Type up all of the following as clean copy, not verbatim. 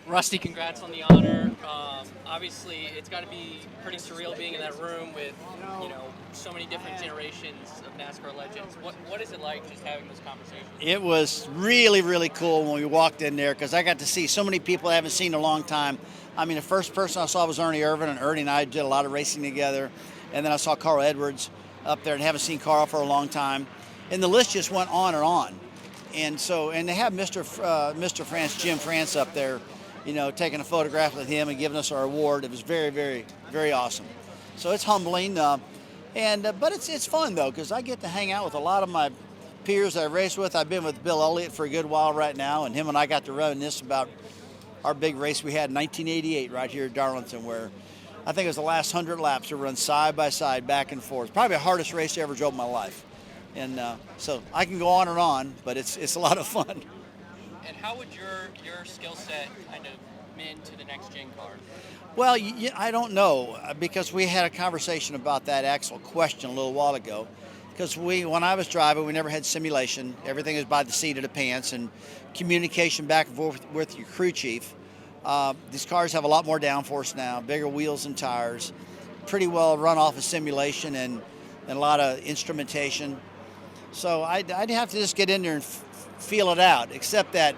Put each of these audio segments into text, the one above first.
Rusty, congrats on the honor. Obviously, it's got to be pretty surreal being in that room with, so many different generations of NASCAR legends. What is it like just having this conversation? It was really, really cool when we walked in there because I got to see so many people I haven't seen in a long time. I mean, the first person I saw was Ernie Irvan, and Ernie and I did a lot of racing together. And then I saw Carl Edwards up there and haven't seen Carl for a long time. And the list just went on and on. And they have Mr. France, Jim France up there, taking a photograph with him and giving us our award. It was very, very, very awesome. So it's humbling, but it's fun though because I get to hang out with a lot of my peers that I race with. I've been with Bill Elliott for a good while right now, and him and I got to reminisce about our big race we had in 1988 right here at Darlington, where I think it was the last 100 laps to run side by side, back and forth. Probably the hardest race I ever drove in my life. And so I can go on and on, but it's a lot of fun. And how would your skill set kind of mend to the next gen car? Well, I don't know, because we had a conversation about that actual question a little while ago. Because when I was driving, we never had simulation. Everything was by the seat of the pants and communication back and forth with your crew chief. These cars have a lot more downforce now, bigger wheels and tires, pretty well run off of simulation and a lot of instrumentation. So I'd have to just get in there and feel it out, except that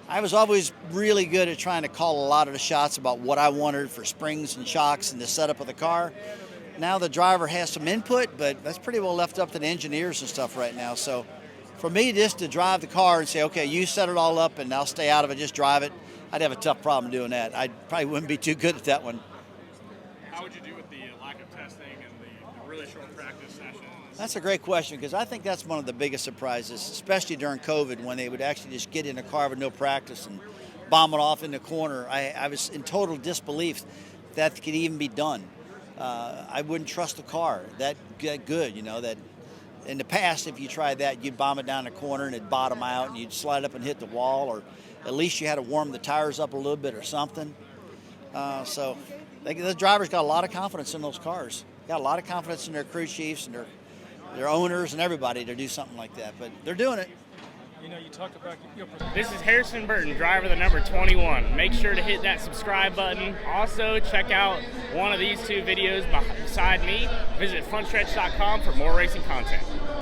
I was always really good at trying to call a lot of the shots about what I wanted for springs and shocks and the setup of the car. Now the driver has some input, but that's pretty well left up to the engineers and stuff right now. So for me just to drive the car and say, okay, you set it all up and I'll stay out of it, just drive it, I'd have a tough problem doing that. I probably wouldn't be too good at that one. How would you do with the lack of testing and the really short practice sessions? That's a great question because I think that's one of the biggest surprises, especially during COVID when they would actually just get in a car with no practice and bomb it off in the corner. I was in total disbelief that could even be done. I wouldn't trust the car that good, that in the past, if you tried that, you'd bomb it down the corner and it'd bottom out and you'd slide up and hit the wall, or at least you had to warm the tires up a little bit or something. So the drivers got a lot of confidence in those cars. Got a lot of confidence in their crew chiefs and their owners and everybody to do something like that, but they're doing it. You talked about This is Harrison Burton, driver the number 21. Make sure to hit that subscribe button. Also, check out one of these two videos beside me. Visit frontstretch.com for more racing content.